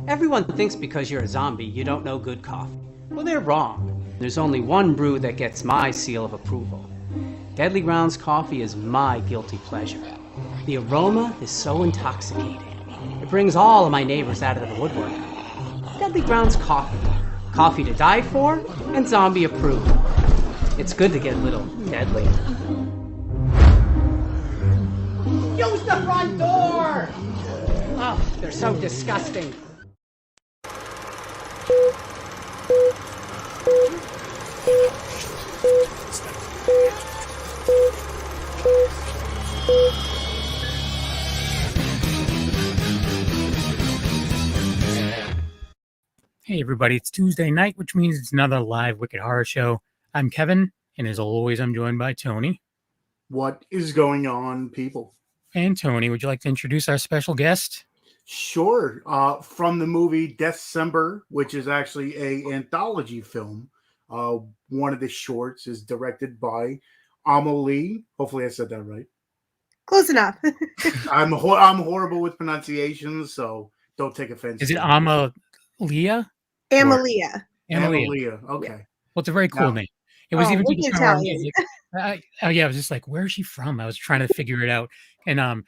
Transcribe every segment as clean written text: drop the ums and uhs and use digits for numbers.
Everyone thinks because you're a zombie, you don't know good coffee. Well, they're wrong. There's only one brew that gets my seal of approval. Deadly Grounds coffee is my guilty pleasure. The aroma is so intoxicating. It brings all of my neighbors out of the woodwork. Deadly Grounds coffee. Coffee to die for and zombie approved. It's good to get a little deadly. Use the front door! Oh, they're so disgusting. Hey everybody, it's Tuesday night, which means it's another live Wicked Horror Show. I'm Kevin, and as always, I'm joined by Tony. What is going on, people? And Tony, would you like to introduce our special guest? Sure. From the movie Deathcember, which is actually an anthology film. One of the shorts is directed by Ama Lea. Hopefully I said that right. Close enough. I'm horrible with pronunciations, so don't take offense. Is it Ama Lea? Ama Lea. Ama Lea. Lea. Okay. Well, it's a very cool name. It was even to the point where I was like, I was just like, where is she from? I was trying to figure it out. And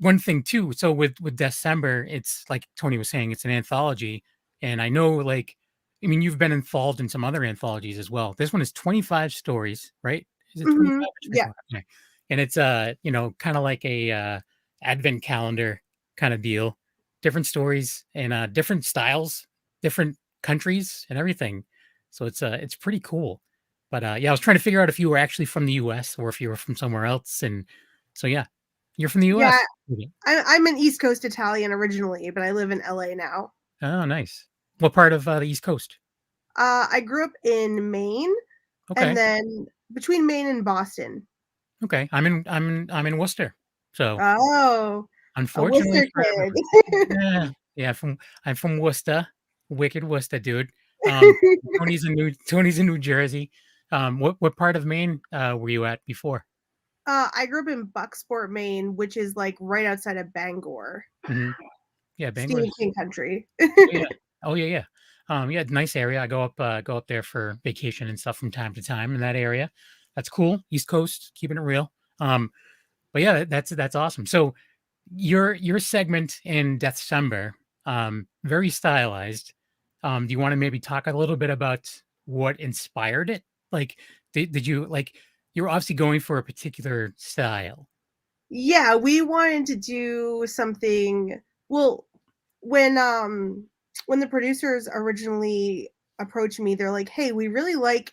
one thing too, so with Deathcember, it's like Tony was saying, it's an anthology. And I know, like, I mean, you've been involved in some other anthologies as well. This one is 25 stories, right? Is it 25? Mm-hmm. Yeah. Okay. And it's kind of like a advent calendar kind of deal. Different stories and different styles, different countries and everything. So it's pretty cool. But I was trying to figure out if you were actually from the US or if you were from somewhere else. And so you're from the US. Yeah, I'm an East Coast Italian originally, but I live in LA now. Oh, nice. What part of the East Coast? I grew up in Maine, and then between Maine and Boston. Okay, I'm in Worcester. So unfortunately, yeah, I'm from Worcester, wicked Worcester, dude. Tony's in New Jersey. What part of Maine were you at before? I grew up in Bucksport, Maine, which is like right outside of Bangor. Mm-hmm. Yeah, Bangor. Stephen King country. Yeah. Nice area. I go up there for vacation and stuff from time to time in that area. That's cool. East Coast, keeping it real. But yeah, that's awesome. So your segment in Deathcember, very stylized. Do you want to maybe talk a little bit about what inspired it? Like, did you like? You're obviously going for a particular style. Yeah, we wanted to do something. Well, when the producers originally approached me, they're like, "Hey, we really like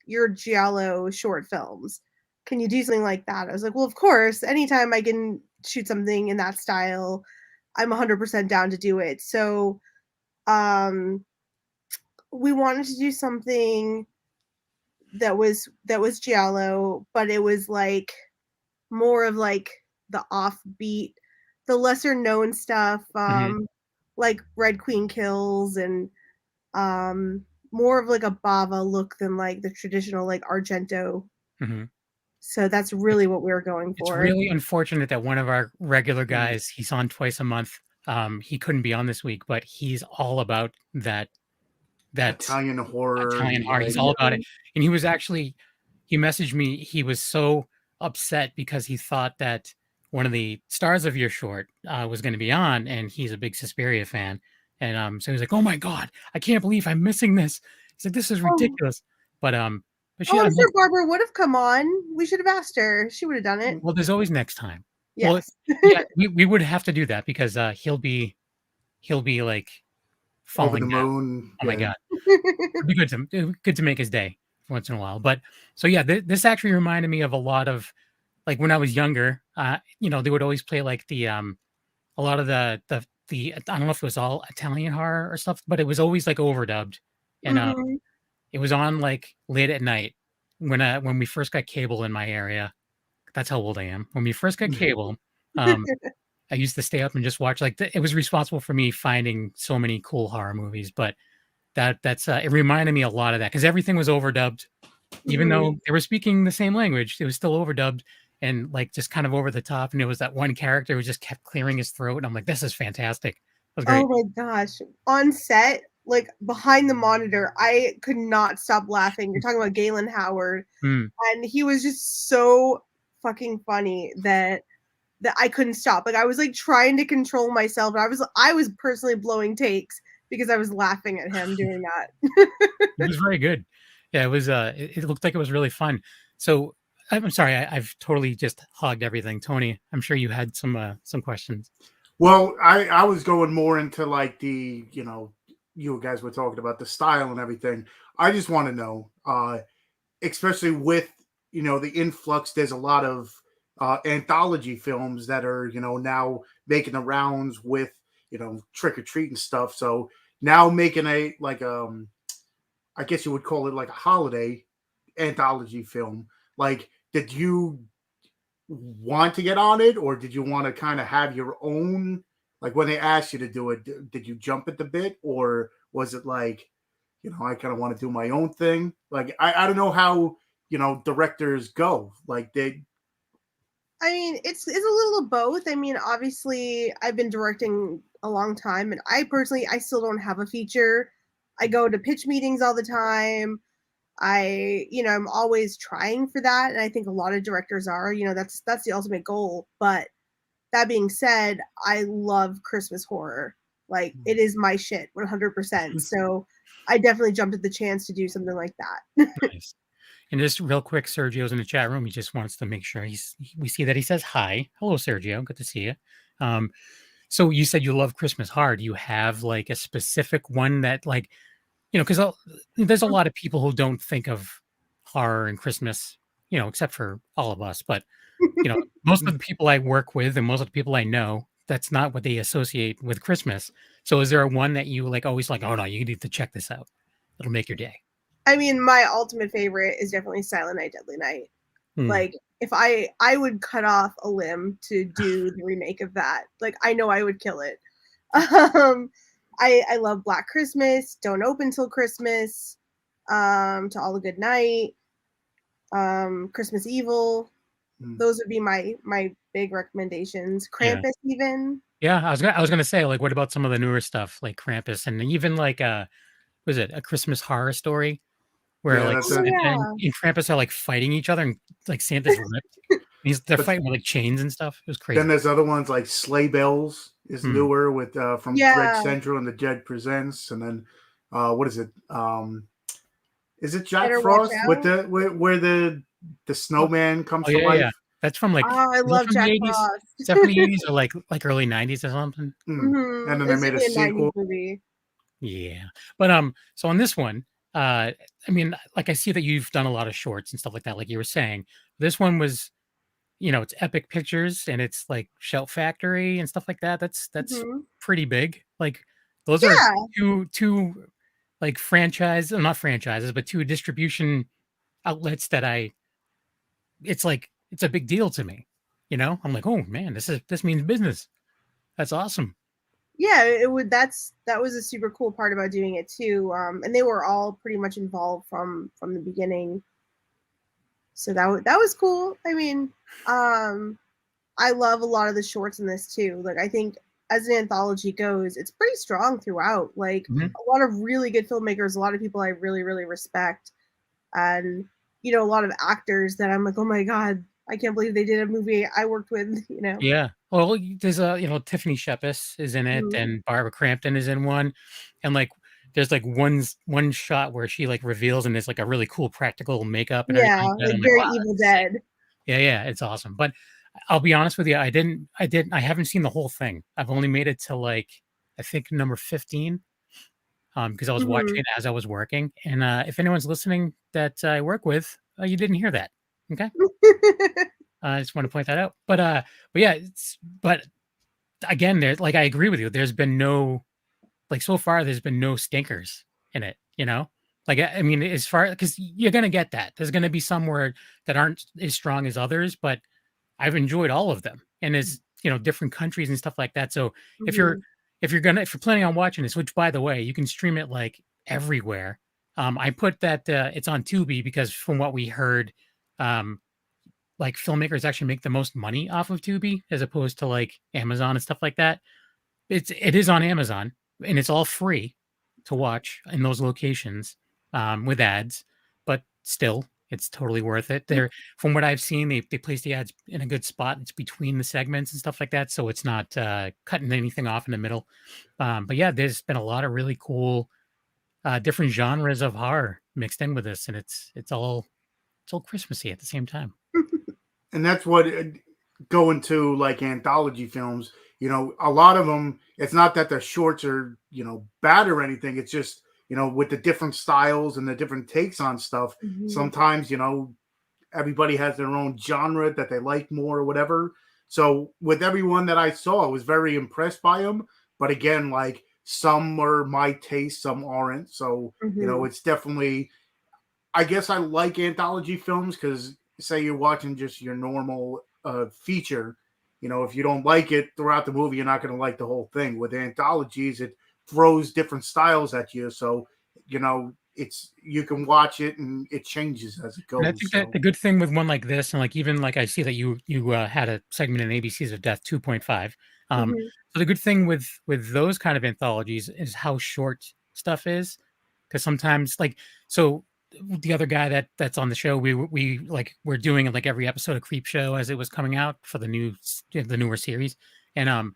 your giallo short films. Can you do something like that?" I was like, "Well, of course. Anytime I can shoot something in that style, I'm 100% down to do it." So, we wanted to do something that was giallo, but it was like more of like the offbeat, the lesser known stuff, like Red Queen Kills, and more of like a Bava look than like the traditional like Argento. Mm-hmm. So that's really what we were going for. It's really unfortunate that one of our regular guys, he's on twice a month. He couldn't be on this week, but he's all about that Italian horror. He's all about it. And he messaged me. He was so upset because he thought that one of the stars of your short was going to be on, and he's a big Suspiria fan. And so he was like, "Oh my God, I can't believe I'm missing this." He's like, "This is ridiculous." But I'm sure Barbara would have come on. We should have asked her. She would have done it. Well, there's always next time. Yes. Well, yeah, we would have to do that because he'll be like falling over the moon. Oh my God. It'd be good to make his day once in a while. But so yeah, this actually reminded me of a lot of like when I was younger. They would always play like the a lot of the I don't know if it was all Italian horror or stuff, but it was always like overdubbed, and it was on like late at night when we first got cable in my area. That's how old I am. When we first got cable, I used to stay up and just watch it was responsible for me finding so many cool horror movies, but that's it reminded me a lot of that because everything was overdubbed, even though they were speaking the same language, it was still overdubbed and like just kind of over the top. And it was that one character who just kept clearing his throat. And I'm like, this is fantastic. was great. Oh my gosh. On set, like behind the monitor, I could not stop laughing. You're talking about Galen Howard, Mm. and he was just so fucking funny that I couldn't stop. Like I was like trying to control myself. I was personally blowing takes because I was laughing at him doing that. It was very good. Yeah, it was. It looked like it was really fun. So I'm sorry, I've totally just hogged everything. Tony, I'm sure you had some questions. Well, I was going more into like the, you guys were talking about the style and everything. I just want to know, especially with, the influx, there's a lot of anthology films that are, now making the rounds with, trick or treat and stuff. So now making I guess you would call it like a holiday anthology film. Like, did you want to get on it, or did you want to kind of have your own? Like when they asked you to do it, did you jump at the bit, or was it like, I kind of want to do my own thing? Like I don't know how directors go. Like I mean, it's a little of both. I mean, obviously, I've been directing a long time, and I still don't have a feature. I go to pitch meetings all the time. I'm always trying for that, and I think a lot of directors are. That's the ultimate goal. But that being said, I love Christmas horror. Like it is my shit, 100%. So I definitely jumped at the chance to do something like that. Nice. And just real quick, Sergio's in the chat room. He just wants to make sure we see that he says hi. Hello, Sergio. Good to see you. So you said you love Christmas hard. Do you have like a specific one that like, because there's a lot of people who don't think of horror and Christmas, except for all of us. But, most of the people I work with and most of the people I know, that's not what they associate with Christmas. So is there a one that you like always like, oh no, you need to check this out. It'll make your day. I mean, my ultimate favorite is definitely Silent Night, Deadly Night. Like, if I would cut off a limb to do the remake of that. Like, I know I would kill it. I love Black Christmas, Don't Open Till Christmas, To All a Good Night, Christmas Evil. Those would be my big recommendations. Krampus, even. Yeah, I was gonna say, like, what about some of the newer stuff like Krampus and even like was it A Christmas Horror Story? Where like Santa and Krampus are like fighting each other and like Santa's ripped. They're fighting with like chains and stuff. It was crazy. Then there's other ones like Sleigh Bells is newer with from Greg Central and the Jed Presents, and then what is it? Is it Jack Frost with where the snowman comes to life? Yeah. That's from like I love Jack Frost. Is that from the 80s or like early 90s or something? Mm-hmm. And then they made a sequel. Movie. Yeah, but so on this one, I mean, like I see that you've done a lot of shorts and stuff like that, like you were saying. This one was, it's Epic Pictures and it's like Shout Factory and stuff like that. That's pretty big. Like those are two like not franchises, but two distribution outlets that it's a big deal to me. I'm like, oh man, this means business. That's awesome. Yeah, that was a super cool part about doing it too. And they were all pretty much involved from the beginning. So that was cool. I mean, I love a lot of the shorts in this too. Like I think as an anthology goes, it's pretty strong throughout. Like a lot of really good filmmakers, a lot of people I really, really respect. And, a lot of actors that I'm like, oh my God, I can't believe they did a movie I worked with, Yeah. Well, there's Tiffany Shepis is in it and Barbara Crampton is in one. And like, there's like one shot where she like reveals and there's like a really cool practical makeup. And everything. Like very Evil Dead. Yeah. It's awesome. But I'll be honest with you. I haven't seen the whole thing. I've only made it to like, I think number 15. Because I was watching it as I was working. And if anyone's listening that I work with, you didn't hear that. Okay. I just want to point that out. But yeah, but again, I agree with you. There's been so far, there's been no stinkers in it, Like, I mean, as far, because you're going to get that. There's going to be some that aren't as strong as others, but I've enjoyed all of them. And it's, different countries and stuff like that. So if you're planning on watching this, which by the way, you can stream it like everywhere. I put that it's on Tubi because from what we heard, like filmmakers actually make the most money off of Tubi as opposed to like Amazon and stuff like that. it is on Amazon, and it's all free to watch in those locations with ads, but still, it's totally worth it. They're from what I've seen, they place the ads in a good spot. It's between the segments and stuff like that, so it's not cutting anything off in the middle. But yeah, there's been a lot of really cool different genres of horror mixed in with this, and it's all Christmassy at the same time. And that's what going to like anthology films, you know, a lot of them, it's not that the shorts are, you know, bad or anything. It's just, you know, with the different styles and the different takes on stuff, sometimes, you know, everybody has their own genre that they like more or whatever. So with everyone that I saw, I was very impressed by them. But again, like some are my taste, some aren't. So, you know, it's definitely, I guess I like anthology films because say you're watching just your normal feature, you know, if you don't like it throughout the movie, you're not going to like the whole thing. With anthologies, it throws different styles at you. So, you know, it's you can watch it and it changes as it goes. And I think that the good thing with one like this, and like even like I see that you had a segment in ABCs of Death 2.5. So the good thing with those kind of anthologies is how short stuff is, because sometimes like so the other guy that's on the show, we're doing like every episode of Creep Show as it was coming out for the newer series, and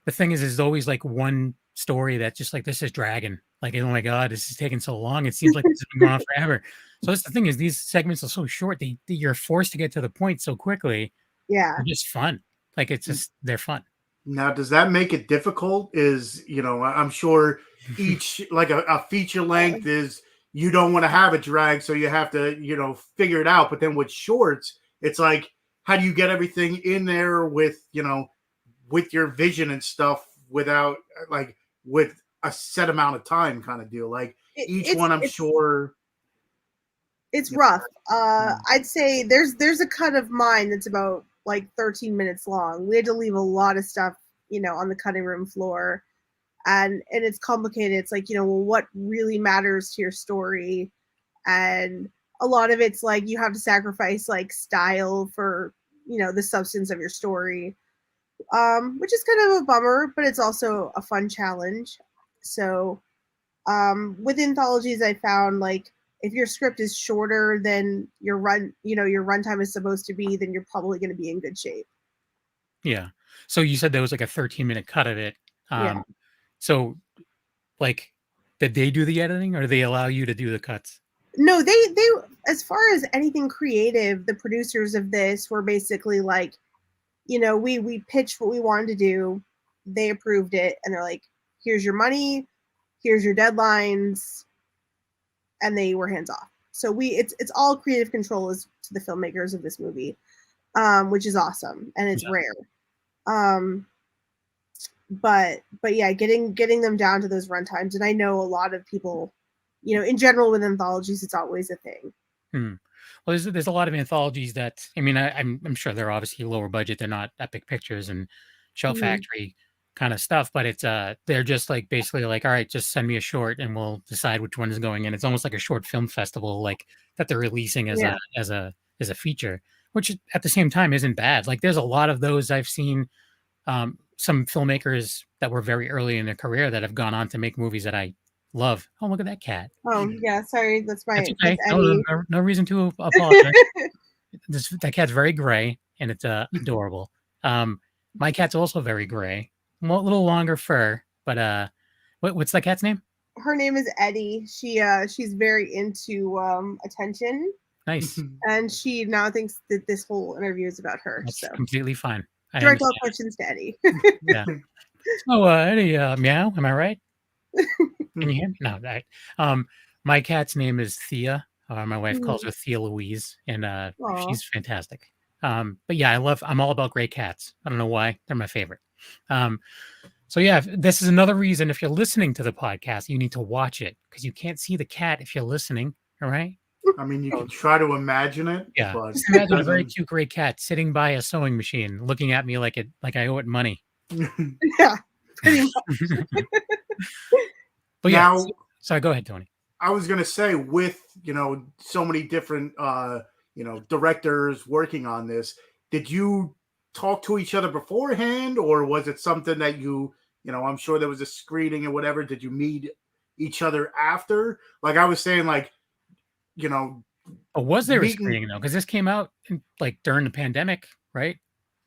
the thing is there's always like one story that just like this is dragging, like oh my god, this is taking so long, it seems like this has been going on forever. So that's the thing is these segments are so short, you're forced to get to the point so quickly. Yeah, they're just fun. Like it's just they're fun. Now, does that make it difficult? Is, you know, I'm sure each like a feature length is you don't want to have a drag, so you have to, you know, figure it out. But then with shorts, it's like, how do you get everything in there with, you know, with your vision and stuff without like with a set amount of time kind of deal? Like each one, I'm sure. It's rough. I'd say there's a cut of mine that's about like 13 minutes long. We had to leave a lot of stuff, you know, on the cutting room floor. And it's complicated. It's like, you know, well, what really matters to your story? And a lot of it's like you have to sacrifice like style for, you know, the substance of your story, which is kind of a bummer, but it's also a fun challenge. So with anthologies, I found like if your script is shorter than your runtime is supposed to be, then you're probably going to be in good shape. Yeah. So you said there was like a 13-minute cut of it. Yeah. So, like, did they do the editing, or do they allow you to do the cuts? No, they as far as anything creative, the producers of this were basically like, you know, we pitched what we wanted to do, they approved it, and they're like, here's your money, here's your deadlines, and they were hands off. So it's all creative control is to the filmmakers of this movie, which is awesome, and it's rare. But yeah, getting them down to those runtimes, and I know a lot of people, you know, in general with anthologies, it's always a thing. Well, there's a lot of anthologies that, I mean, I'm sure they're obviously lower budget, they're not Epic Pictures and Show Factory kind of stuff, but it's they're just like basically like, all right, just send me a short and we'll decide which one is going in. It's almost like a short film festival, like that they're releasing as a feature, which at the same time isn't bad. Like there's a lot of those I've seen. Some filmmakers that were very early in their career that have gone on to make movies that I love. Oh, look at that cat. Oh, yeah. Sorry. That's my. That's okay. That's no reason to apologize. That cat's very gray and it's adorable. My cat's also very gray, a little longer fur, but what's that cat's name? Her name is Eddie. She's very into attention. Nice. And she now thinks that this whole interview is about her. That's so completely fine. Direct all questions to Eddie. Yeah. Oh, Eddie, meow. Am I right? Can you hear me? No. My cat's name is Thea. My wife calls her Thea Louise, and she's fantastic. But yeah, I'm all about gray cats. I don't know why. They're my favorite. So yeah, this is another reason if you're listening to the podcast, you need to watch it because you can't see the cat if you're listening. All right. I mean, you can try to imagine it. Yeah. But just imagine a very cute gray cat sitting by a sewing machine, looking at me like I owe it money. Yeah, pretty much. But yeah. Now, sorry, go ahead, Tony. I was gonna say, with so many different directors working on this, did you talk to each other beforehand, or was it something that you I'm sure there was a screening and whatever. Did you meet each other after? Like I was saying, like, was there a meeting. screening though? Because this came out like during the pandemic, right?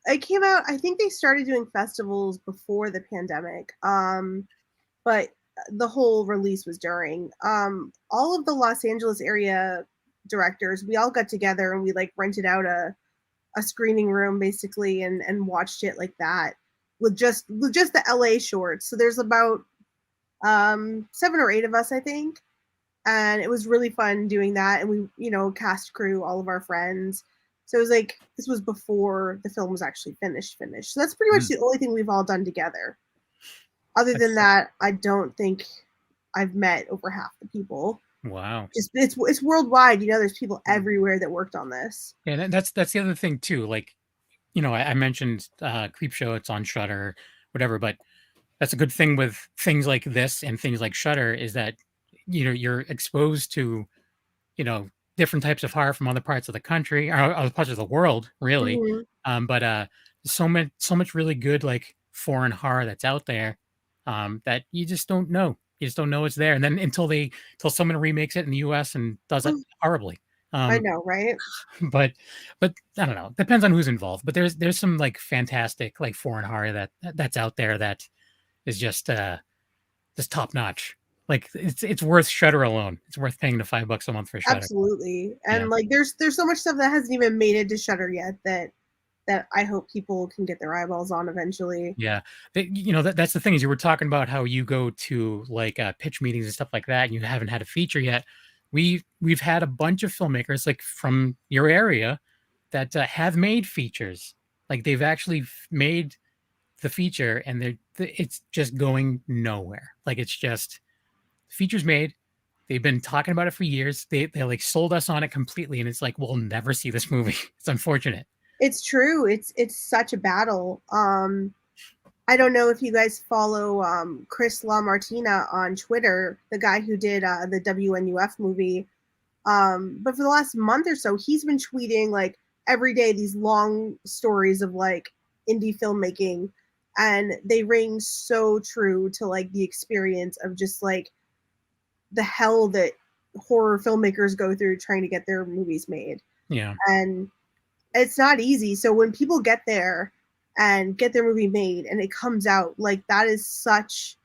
It came out, I think they started doing festivals before the pandemic. But the whole release was during. All of the Los Angeles area directors, we all got together and we like rented out a screening room basically and watched it like that with just the LA shorts. So there's about 7 or 8 of us, I think. And it was really fun doing that. And we, cast crew, all of our friends. So it was like, this was before the film was actually finished. So that's pretty much the only thing we've all done together. Other than that, I don't think I've met over half the people. Wow. It's worldwide. There's people everywhere that worked on this. Yeah, that's the other thing too. Like, I mentioned Creepshow, it's on Shudder, whatever, but that's a good thing with things like this and things like Shudder is that, you're exposed to, different types of horror from other parts of the country or other parts of the world, really. Mm-hmm. But so much really good like foreign horror that's out there that you just don't know. You just don't know it's there. And then until someone remakes it in the US and does it horribly. I know, right? But I don't know. Depends on who's involved. But there's some like fantastic like foreign horror that's out there that is just top notch. Like it's worth Shudder alone. It's worth paying the $5 a month for Shudder. Absolutely. And like there's so much stuff that hasn't even made it to Shudder yet that I hope people can get their eyeballs on eventually. Yeah. That's the thing is you were talking about how you go to like pitch meetings and stuff like that and you haven't had a feature yet. We've had a bunch of filmmakers like from your area that have made features. Like they've actually made the feature and it's just going nowhere. Like it's just features made. They've been talking about it for years. They like sold us on it completely. And it's like, we'll never see this movie. It's unfortunate. It's true. It's such a battle. I don't know if you guys follow Chris LaMartina on Twitter, the guy who did the WNUF movie. But for the last month or so, he's been tweeting like every day these long stories of like indie filmmaking, and they ring so true to like the experience of just like the hell that horror filmmakers go through trying to get their movies made. Yeah. And it's not easy. So when people get there and get their movie made and it comes out, like that is such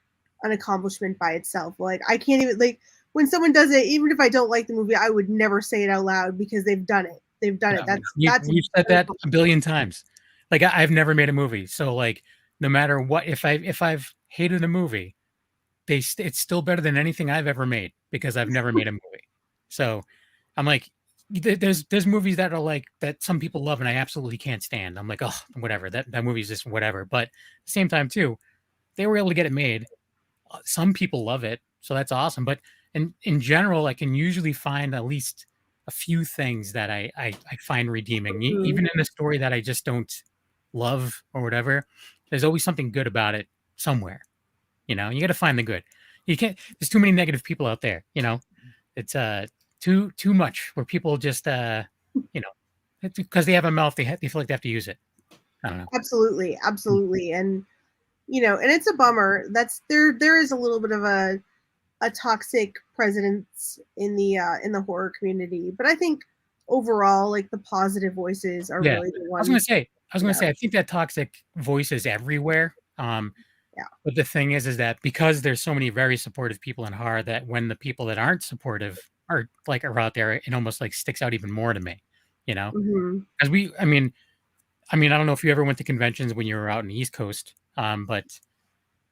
an accomplishment by itself. Like I can't even like when someone does it, even if I don't like the movie, I would never say it out loud because they've done it. They've done it. We've said that a billion times. Like I've never made a movie. So like no matter what, if I've hated a movie, it's still better than anything I've ever made because I've never made a movie. So I'm like, there's movies that are like that some people love and I absolutely can't stand. I'm like, oh, whatever. That movie is just whatever. But at the same time too, they were able to get it made. Some people love it, so that's awesome. But in general, I can usually find at least a few things that I find redeeming, even in a story that I just don't love or whatever. There's always something good about it somewhere. You got to find the good. You can't. There's too many negative people out there. It's too much where people just because they have a mouth, they feel like they have to use it. I don't know. Absolutely. And and it's a bummer. There is a little bit of a toxic presence in the horror community, but I think overall, like the positive voices are really the ones. I was gonna say I think that toxic voice is everywhere. But the thing is that because there's so many very supportive people in horror, that when the people that aren't supportive are out there, it almost like sticks out even more to me, because I mean, I don't know if you ever went to conventions when you were out in the East Coast, but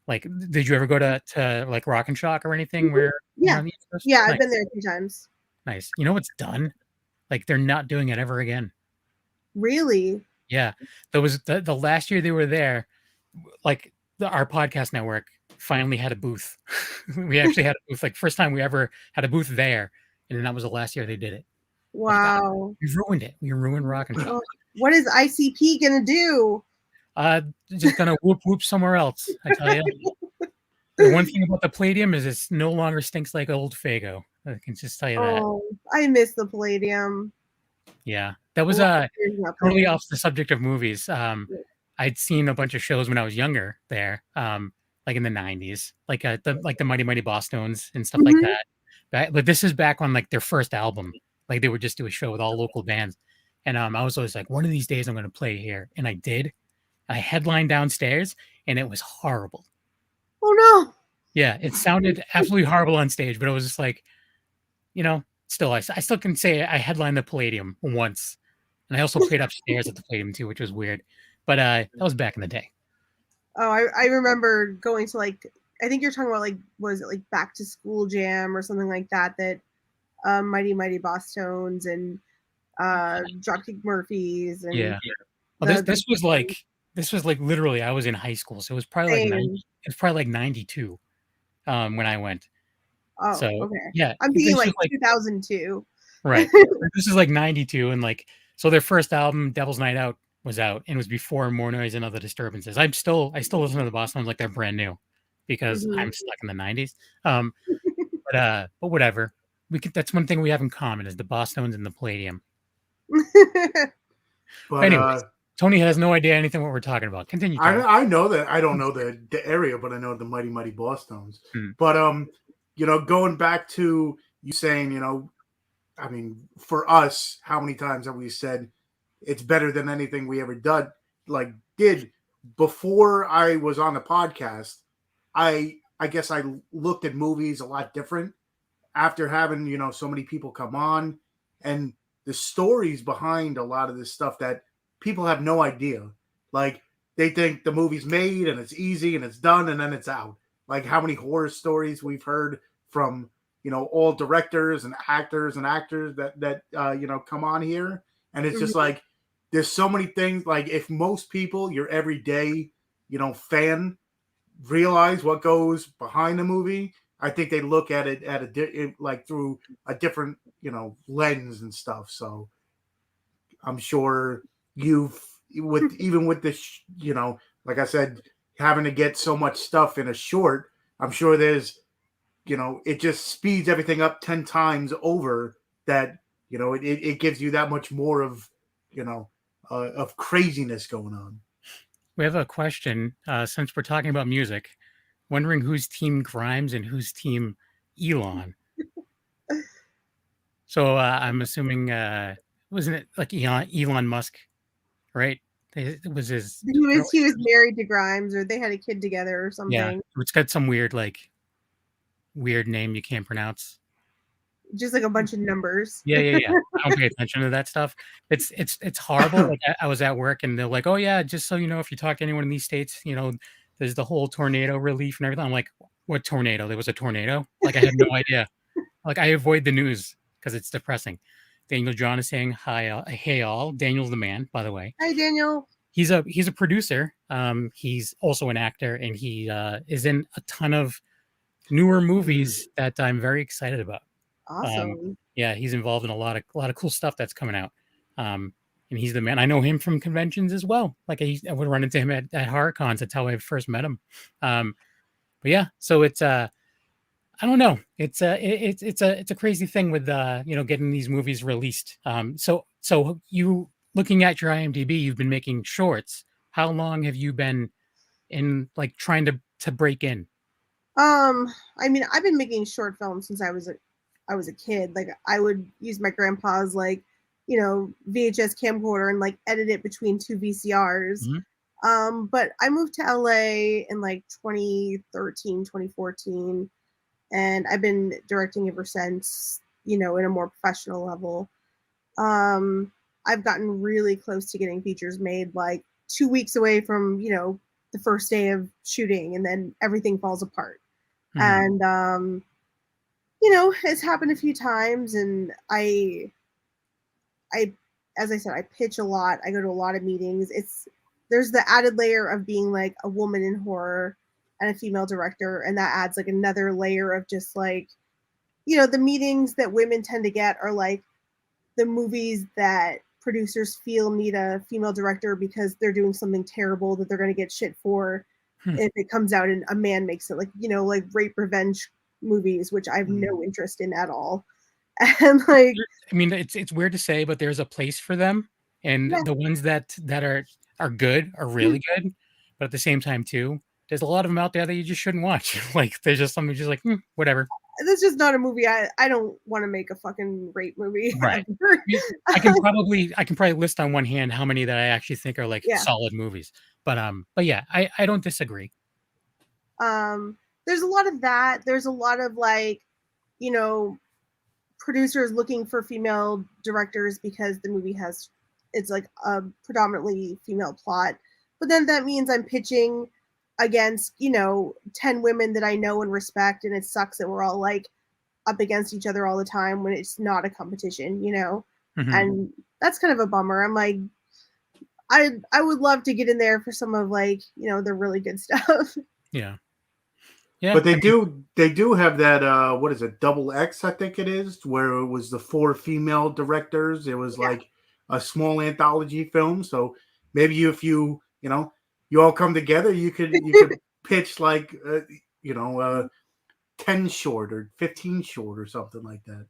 like, did you ever go to like Rock and Shock or anything where? Yeah, on the East Coast? Yeah, Nice. I've been there a few times. Nice. You know what's done? Like they're not doing it ever again. Really? Yeah, there was the last year they were there, like. Our podcast network finally had a booth. We actually had a booth, like first time we ever had a booth there, and then that was the last year they did it. Wow. We ruined it. We ruined Rock and Shock. What is ICP gonna do? Just gonna whoop somewhere else, I tell you. The one thing about the Palladium is it no longer stinks like old Fago. I can just tell you that. Oh, I miss the Palladium. Yeah, that was totally off the subject of movies. I'd seen a bunch of shows when I was younger there. like in the 90s, like the Mighty Mighty Bosstones and stuff like that. But this is back on like their first album. Like they would just do a show with all local bands. And I was always like, one of these days I'm going to play here. And I did. I headlined downstairs and it was horrible. Oh no. Yeah, it sounded absolutely horrible on stage, but it was just like, still, I still can say I headlined the Palladium once. And I also played upstairs at the Palladium too, which was weird. But that was back in the day. Oh, I remember going to like, I think you're talking about like, was it like Back to School Jam or something like that, that Mighty Mighty Bosstones and Dropkick Murphys. And yeah. Well, this was like literally I was in high school, so it was probably like 92 when I went. Oh, so okay. Yeah, I'm thinking like 2002. Right. This is like 92, and like so their first album, Devil's Night Out, was out, and it was before More Noise and Other Disturbances. I still listen to the Bosstones like they're brand new because I'm stuck in the 90s. But whatever. That's one thing we have in common is the Bosstones and the Palladium. But anyways, Tony has no idea anything what we're talking about. Continue. I know that I don't know the area, but I know the Mighty Mighty Bosstones. But going back to you saying, I mean, for us, how many times have we said it's better than anything we ever did before I was on the podcast? I guess I looked at movies a lot different after having, so many people come on, and the stories behind a lot of this stuff that people have no idea. Like they think the movie's made and it's easy and it's done and then it's out. Like how many horror stories we've heard from, all directors and actors that come on here. And it's just like, there's so many things. Like if most people, your everyday, fan realize what goes behind the movie, I think they look at it like through a different, lens and stuff. So I'm sure with this, like I said, having to get so much stuff in a short, I'm sure there's, it just speeds everything up 10 times over that, it gives you that much more of, of craziness going on. We have a question, since we're talking about music, wondering who's team Grimes and who's team Elon. So I'm assuming, wasn't it like Elon Musk, right? It was his. He was married to Grimes, or they had a kid together, or something. Yeah, it's got some weird name you can't pronounce. Just like a bunch of numbers. Yeah. I don't pay attention to that stuff. It's horrible. Like I was at work and they're like, "Oh yeah, just so you know, if you talk to anyone in these states, there's the whole tornado relief and everything." I'm like, "What tornado? There was a tornado?" Like I had no idea. Like I avoid the news because it's depressing. Daniel John is saying hi, hey all. Daniel's the man, by the way. Hi, Daniel. He's a producer. He's also an actor, and he is in a ton of newer movies that I'm very excited about. Awesome. Yeah, he's involved in a lot of cool stuff that's coming out. And he's the man. I know him from conventions as well. Like I would run into him at horror cons. That's how I first met him. But yeah, so it's I don't know. It's a crazy thing with getting these movies released. So you looking at your IMDb, you've been making shorts. How long have you been in like trying to break in? I mean, I've been making short films since I was a kid. Like I would use my grandpa's VHS camcorder and like edit it between two VCRs. But I moved to LA in like 2013, 2014. And I've been directing ever since, in a more professional level. I've gotten really close to getting features made, like 2 weeks away from, the first day of shooting, and then everything falls apart. And, it's happened a few times, and I, as I said, I pitch a lot. I go to a lot of meetings. There's the added layer of being like a woman in horror and a female director, and that adds like another layer of just like, the meetings that women tend to get are like the movies that producers feel need a female director because they're doing something terrible that they're going to get shit for if it comes out and a man makes it, like like rape revenge movies, which I have no interest in at all. And like, I mean, it's weird to say, but there's a place for them, and the ones that are good are really good, but at the same time too, there's a lot of them out there that you just shouldn't watch. Like there's just something just like whatever. This is just not a movie. I don't want to make a fucking rape movie. Right. I can probably list on one hand how many that I actually think are like solid movies. But yeah, I don't disagree. There's a lot of that. There's a lot of like, you know, producers looking for female directors because the movie it's like a predominantly female plot. But then that means I'm pitching against, you know, 10 women that I know and respect, and it sucks that we're all like up against each other all the time when it's not a competition, you know. And that's kind of a bummer. I'm like, I would love to get in there for some of like, you know, the really good stuff. Yeah. But they do have that what is it, Double X, I think it is, where it was the 4 female directors. It was like a small anthology film. So maybe if you know, you all come together, you could pitch like 10 short or 15 short or something like that.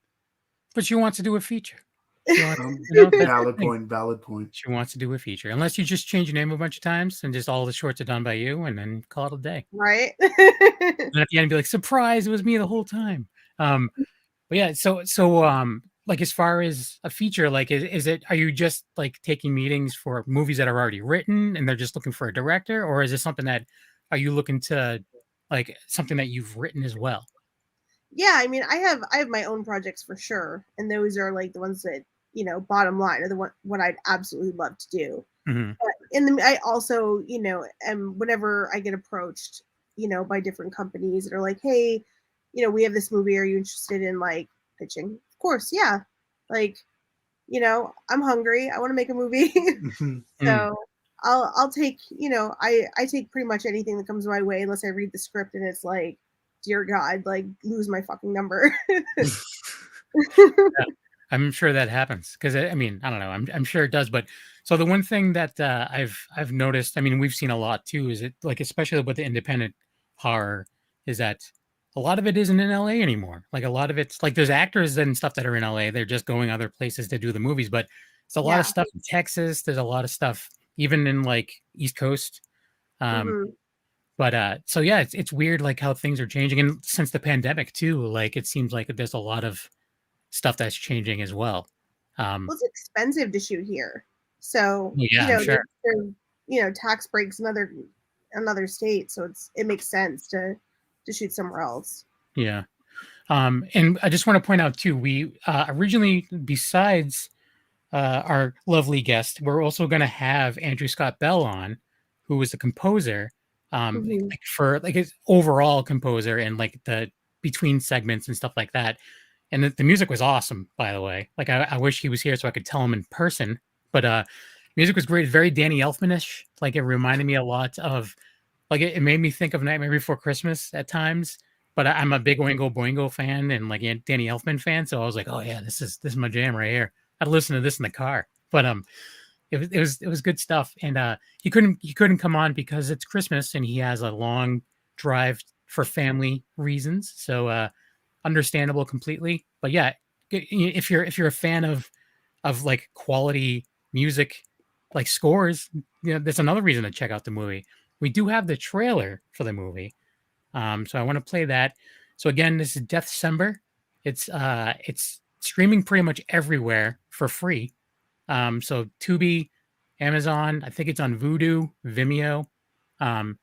But she wants to do a feature. Valid point. She wants to do a feature, unless you just change your name a bunch of times and just all the shorts are done by you, and then call it a day. Right. And at the end, be like, surprise! It was me the whole time. But yeah, so like as far as a feature, like are you just like taking meetings for movies that are already written and they're just looking for a director, or is it something that are you looking to like something that you've written as well? Yeah, I mean, I have my own projects for sure, and those are like the ones that, you know, bottom line are what I'd absolutely love to do. But I also, you know, whenever I get approached, you know, by different companies that are like, hey, you know, we have this movie, are you interested in like pitching? Of course, yeah. Like, you know, I'm hungry, I want to make a movie. So I'll take, you know, I take pretty much anything that comes my way, unless I read the script and it's like, dear God, like lose my fucking number. Yeah, I'm sure that happens because I mean, I don't know, I'm sure it does. But so the one thing that I've noticed, I mean, we've seen a lot too, is it like, especially with the independent horror, is that a lot of it isn't in LA anymore. Like a lot of it's like there's actors and stuff that are in LA, they're just going other places to do the movies, but it's a lot of stuff in Texas. There's a lot of stuff even in like East Coast. But so yeah, it's weird like how things are changing, and since the pandemic too, like it seems like there's a lot of stuff that's changing as well. Well, it's expensive to shoot here, so yeah, you know, sure. there's, you know, tax breaks in another state, so it makes sense to shoot somewhere else. Yeah. And I just want to point out too, we originally, besides our lovely guest, we're also going to have Andrew Scott Bell on, who was the composer, like for like his overall composer and like the between segments and stuff like that. And the music was awesome, by the way. Like I wish he was here so I could tell him in person. But music was great, very Danny Elfman-ish. Like it reminded me a lot of, like it made me think of Nightmare Before Christmas at times. But I'm a big Oingo Boingo fan and like a Danny Elfman fan, so I was like, oh yeah, this is my jam right here. I'd listen to this in the car. But it was good stuff. And he couldn't come on because it's Christmas and he has a long drive for family reasons. So understandable completely. But yeah, if you're a fan of like quality music, like scores, you know, that's another reason to check out the movie. We do have the trailer for the movie. So I want to play that. So again, this is Deathcember. It's streaming pretty much everywhere for free. So Tubi, Amazon, I think it's on Vudu, Vimeo. I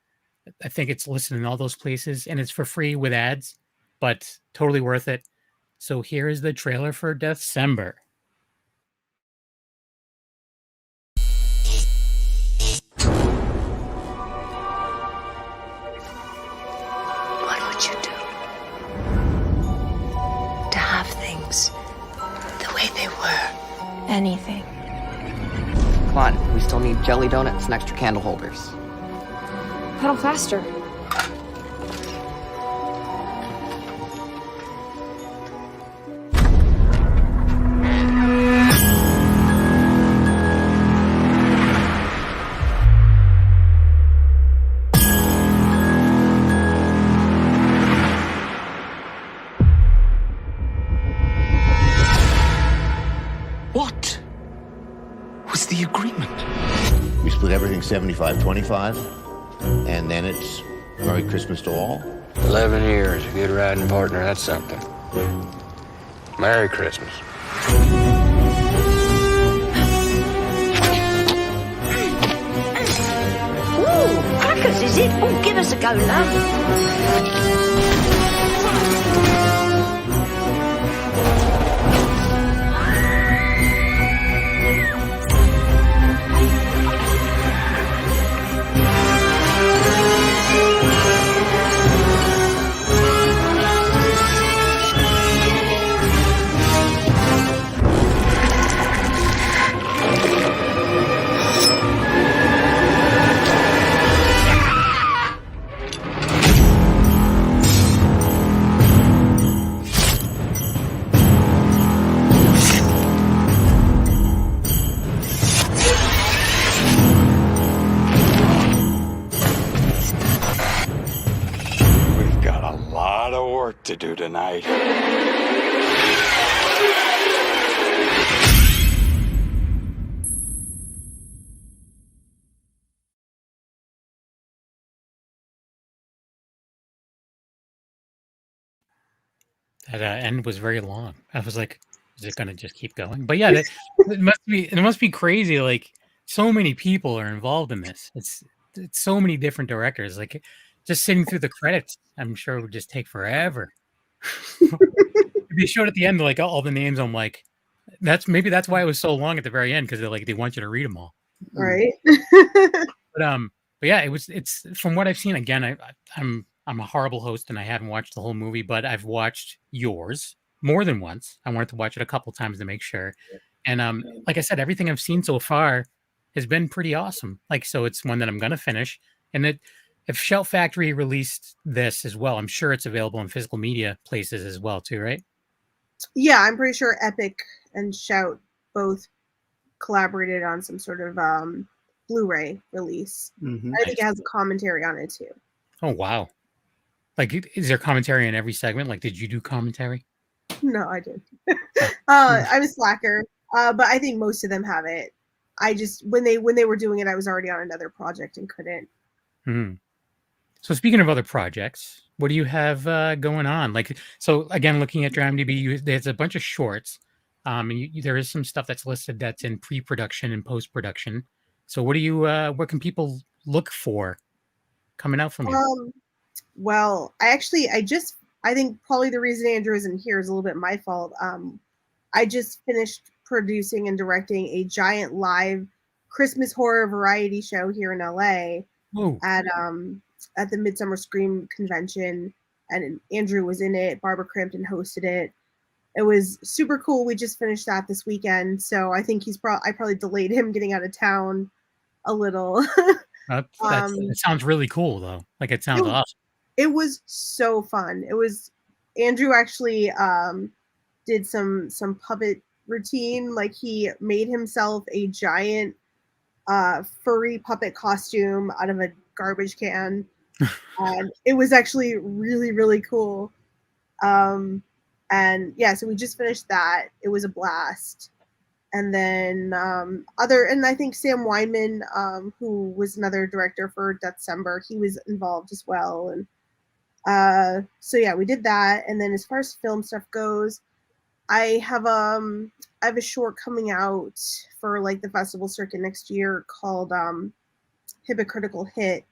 think it's listed in all those places, and it's for free with ads, but totally worth it. So here is the trailer for Deathcember. What would you do to have things the way they were? Anything. Come on, we still need jelly donuts and extra candle holders. Pedal faster. What was the agreement? We split everything 75-25, and then it's Merry Christmas to all. 11 years, a good riding partner, that's something. Merry Christmas. Ooh, crackers, is it? Oh, give us a go, love. We've got a lot of work to do tonight. That end was very long. I was like, is it gonna just keep going? But yeah, it must be crazy. Like so many people are involved in this. It's so many different directors. Like just sitting through the credits, I'm sure it would just take forever. If they showed at the end like all the names, I'm like, that's why it was so long at the very end, because they want you to read them all. Right. But yeah, it's from what I've seen. Again, I'm a horrible host and I haven't watched the whole movie, but I've watched yours more than once. I wanted to watch it a couple times to make sure. And like I said, everything I've seen so far has been pretty awesome. Like, so it's one that I'm gonna finish. And if Shout Factory released this as well, I'm sure it's available in physical media places as well too, right? Yeah, I'm pretty sure Epic and Shout both collaborated on some sort of Blu-ray release. Mm-hmm. I think it has a commentary on it too. Oh wow! Like, is there commentary in every segment? Like, did you do commentary? No, I did. I'm a slacker, but I think most of them have it. I just when they were doing it, I was already on another project and couldn't. Mm-hmm. So speaking of other projects, what do you have going on? Like, so again, looking at your IMDb, there's a bunch of shorts. And there is some stuff that's listed that's in pre-production and post-production. So what can people look for coming out from you? Well, I think probably the reason Andrew isn't here is a little bit my fault. I just finished producing and directing a giant live Christmas horror variety show here in LA. Ooh. At the Midsummer Scream convention, and Andrew was in it. Barbara Crampton hosted it. It was super cool. We just finished that this weekend, so I think I probably delayed him getting out of town a little. It sounds really cool though. Like, it sounds awesome. It was so fun. It was Andrew actually did some puppet routine. Like, he made himself a giant furry puppet costume out of a garbage can. And it was actually really, really cool. And yeah, so we just finished that. It was a blast. And then and I think Sam Weinman, who was another director for Deathcember, he was involved as well. And so yeah, we did that. And then as far as film stuff goes, I have a short coming out for like the festival circuit next year called Hypocritical Hit,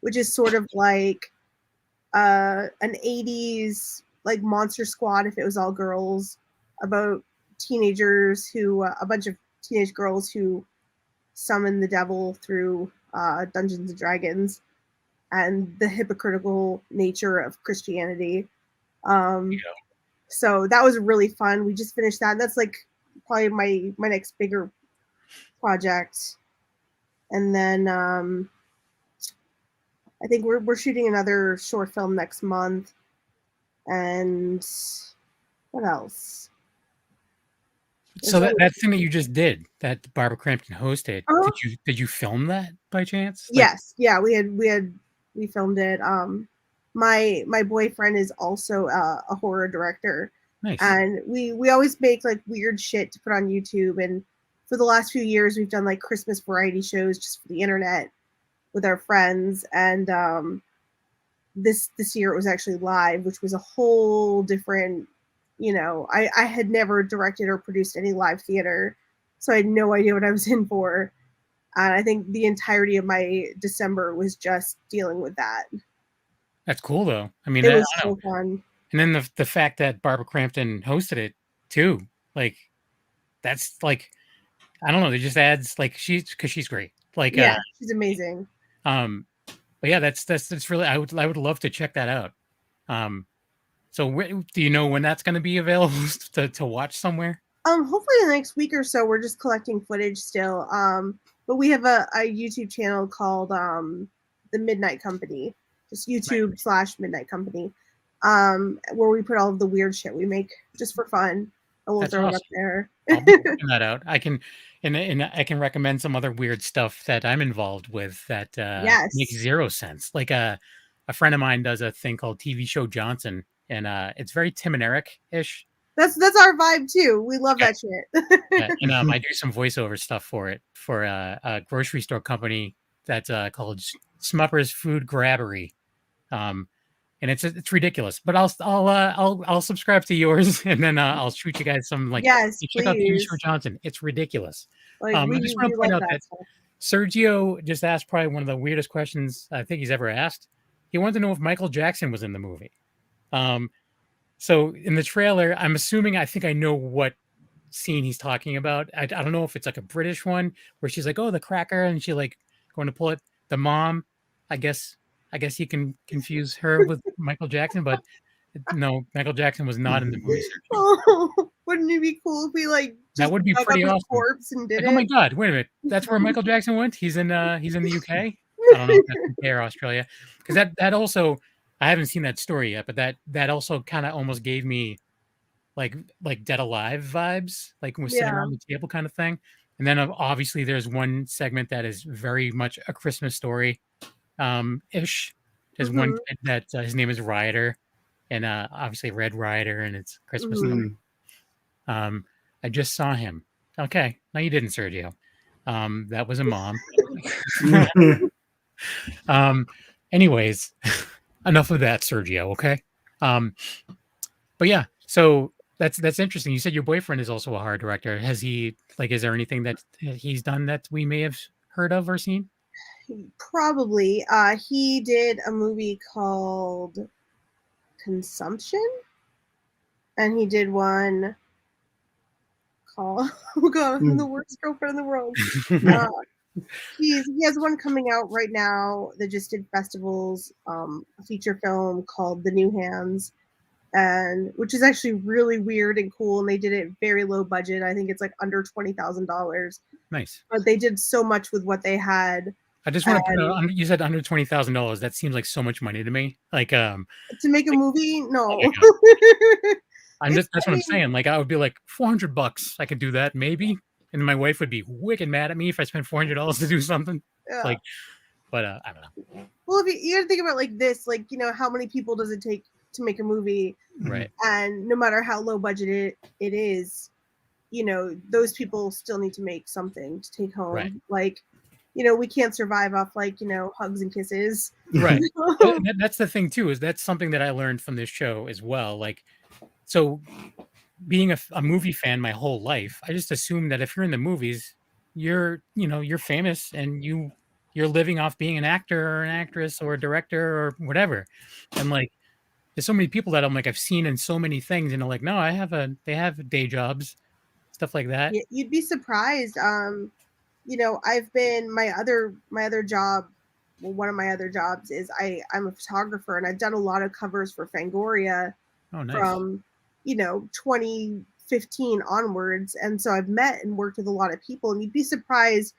which is sort of like an 80s like Monster Squad if it was all girls, about teenagers who a bunch of teenage girls who summon the devil through Dungeons and Dragons and the hypocritical nature of Christianity. So that was really fun. We just finished that. And that's like probably my next bigger project. And then I think we're shooting another short film next month. And what else? So that thing that you just did, that Barbara Crampton hosted, did you film that by chance? Yes, yeah, we filmed it. My boyfriend is also a horror director. Nice. And we always make like weird shit to put on YouTube. And for the last few years, we've done like Christmas variety shows just for the internet with our friends. And this year it was actually live, which was a whole different, I had never directed or produced any live theater, so I had no idea what I was in for. And I think the entirety of my December was just dealing with that. That's cool, though. I mean, it was so fun. And then the fact that Barbara Crampton hosted it too, like that's like, I don't know, it just adds like because she's great. Like she's amazing. But yeah, that's really I would love to check that out. So do you know when that's going to be available to watch somewhere? Hopefully in the next week or so. We're just collecting footage still. But we have a YouTube channel called The Midnight Company, just YouTube/Midnight Company, where we put all of the weird shit we make just for fun, and we'll throw it up there. I'll be checking that out. I can, and I can recommend some other weird stuff that I'm involved with that makes zero sense. Like a friend of mine does a thing called TV Show Johnson, and it's very Tim and Eric-ish. That's our vibe too. We love that shit. And I do some voiceover stuff for it for a grocery store company that's called Smupper's Food Grabbery, and it's ridiculous. But I'll subscribe to yours, and then I'll shoot you guys some check out TV Show Johnson. It's ridiculous. Like, I just want to point out that Sergio just asked probably one of the weirdest questions I think he's ever asked. He wanted to know if Michael Jackson was in the movie. So in the trailer, I'm assuming, I think I know what scene he's talking about. I don't know if it's like a British one where she's like, oh, the cracker, and she like going to pull it. The mom, I guess you can confuse her with Michael Jackson, but no, Michael Jackson was not in the movie. Oh, wouldn't it be cool if we that would be pretty awesome. Corpse and did like, it? Oh my God, wait a minute. That's where Michael Jackson went? He's in the UK? I don't know if that's UK or Australia. Because that also, I haven't seen that story yet, but that also kind of almost gave me like Dead Alive vibes, like when we're sitting around the table kind of thing. And then obviously there's one segment that is very much A Christmas Story ish. There's one kid that his name is Ryder, and obviously Red Ryder, and it's Christmas. I just saw him. Okay, no, you didn't, Sergio. That was a mom. Anyways, enough of that, Sergio. Okay. But yeah, so that's interesting. You said your boyfriend is also a horror director. Has he is there anything that he's done that we may have heard of or seen? Probably. He did a movie called Consumption, and he did one called oh God, I'm the worst girlfriend in the world. He has one coming out right now that just did festivals, a feature film called The New Hands, and which is actually really weird and cool, and they did it very low budget. I think it's like under $20,000. Nice. But they did so much with what they had. I just want to put out, you said under $20,000. That seems like so much money to me. To make a movie, no. That's what I'm saying. I would be like $400. I could do that maybe, and my wife would be wicked mad at me if I spent $400 to do something. Yeah. But I don't know. Well, if you gotta think about this, how many people does it take to make a movie? Right. And no matter how low budget it is, those people still need to make something to take home. Right. We can't survive off hugs and kisses. Right. That's the thing too, is that's something that I learned from this show as well. So being a movie fan my whole life, I just assumed that if you're in the movies, you're famous and you're living off being an actor or an actress or a director or whatever. And there's so many people that I've seen in so many things, and they're like, no, they have day jobs, stuff like that. You'd be surprised. I've been my other job. Well, one of my other jobs is I'm a photographer, and I've done a lot of covers for Fangoria from 2015 onwards. And so I've met and worked with a lot of people, and you'd be surprised,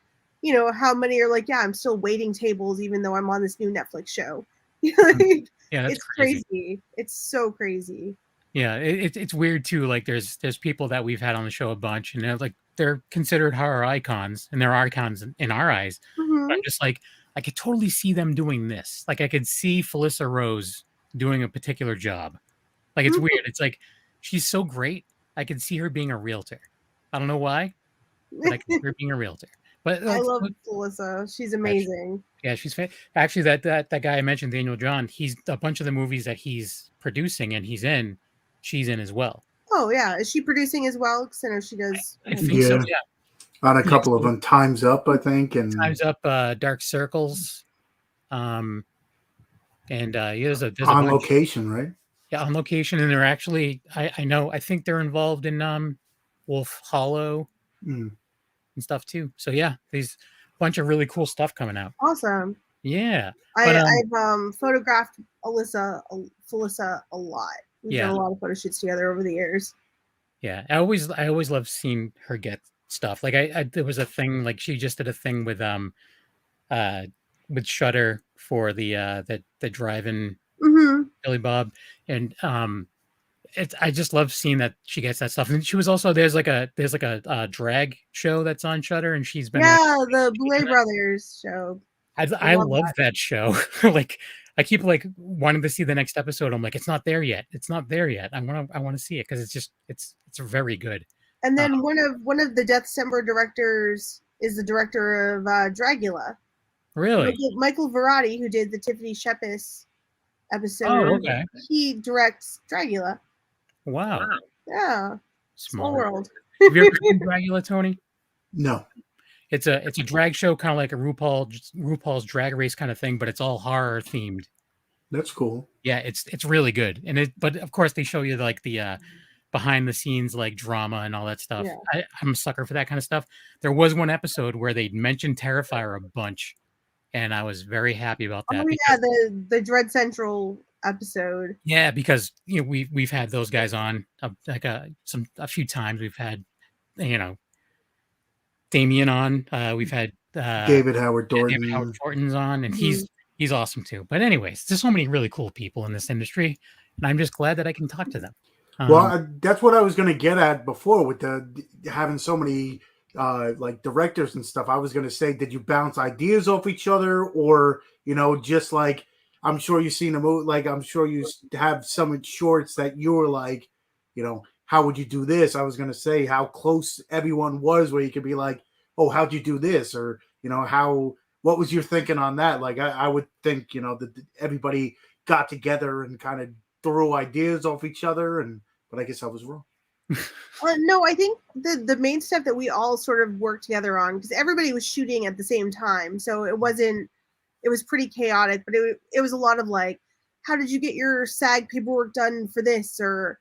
how many are like, yeah, I'm still waiting tables even though I'm on this new Netflix show. Yeah, that's it's crazy. It's so crazy. Yeah, it's weird too. There's people that we've had on the show a bunch, and they're considered horror icons, and they're icons in our eyes. But I'm just I could totally see them doing this. I could see Felissa Rose doing a particular job. It's weird. It's she's so great. I could see her being a realtor. I don't know why, but I could see her being a realtor. But I like, love Alyssa. She's amazing. yeah, actually that guy I mentioned, Daniel John. He's a bunch of the movies that he's producing and he's in. She's in as well. Oh yeah, is she producing as well? Because I know she does. I think so. Yeah. On a couple of them, Time's Up, I think, and Time's Up, Dark Circles, and there's a On bunch. Location, right? Yeah, On Location, and they're actually I think they're involved in Wolf Hollow and stuff too. So yeah, there's a bunch of really cool stuff coming out. Awesome. Yeah, I've photographed Felissa a lot. We've done a lot of photo shoots together over the years. Yeah, I always love seeing her get stuff. Like there was a thing, like she just did a thing with Shudder for the drive-in Billy Bob, and I just love seeing that she gets that stuff. And she was also there's like a drag show that's on Shudder, and she's been the Boulet Brothers show. I love that show. Like I keep like wanting to see the next episode. I'm like, it's not there yet. It's not there yet. I want to see it because it's very good. And then one of the Deathcember directors is the director of Dragula. Really? Michael Verratti, who did the Tiffany Shepis episode. Oh, okay. He directs Dragula. Wow. Yeah. Small world. Have you ever seen Dragula, Tony? No. It's a drag show, kind of like a RuPaul's Drag Race kind of thing, but it's all horror themed. That's cool. Yeah, it's really good, but of course they show you like the behind the scenes like drama and all that stuff. Yeah. I'm a sucker for that kind of stuff. There was one episode where they mentioned Terrifier a bunch, and I was very happy about that. Oh yeah, the Dread Central episode. Yeah, because we've had those guys on a few times. We've had Damien on. We've had David Howard Thornton. David Howard Thornton's on, and he's awesome too. But anyways, there's so many really cool people in this industry, and I'm just glad that I can talk to them. Well, that's what I was going to get at before with having so many like directors and stuff. I was going to say, did you bounce ideas off each other, or just like I'm sure you've seen a movie, like I'm sure you have some shorts that you were like, how would you do this? I was going to say how close everyone was, where you could be like, oh, how'd you do this? Or, what was your thinking on that? Like, I would think, that everybody got together and kind of threw ideas off each other. But I guess I was wrong. No, I think the main stuff that we all sort of worked together on, because everybody was shooting at the same time. So it was pretty chaotic, but it was a lot of like, how did you get your SAG paperwork done for this? Or,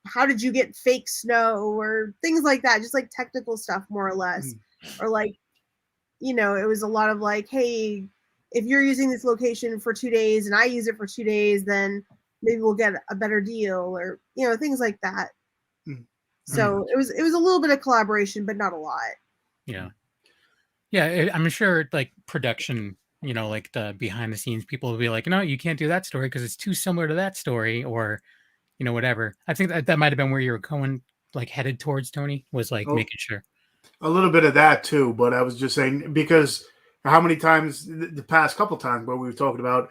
how did you get fake snow or things like that? Just like technical stuff, more or less. Or like, it was a lot of like, hey, if you're using this location for 2 days and I use it for 2 days, then maybe we'll get a better deal, or, things like that. So it was a little bit of collaboration, but not a lot. Yeah. Yeah. I'm sure like production, like the behind the scenes people will be like, no, you can't do that story because it's too similar to that story, or, whatever. I think that might've been where you were going, like headed towards, Tony, was like making sure. A little bit of that too, but I was just saying, because how many times the past couple times where we were talking about,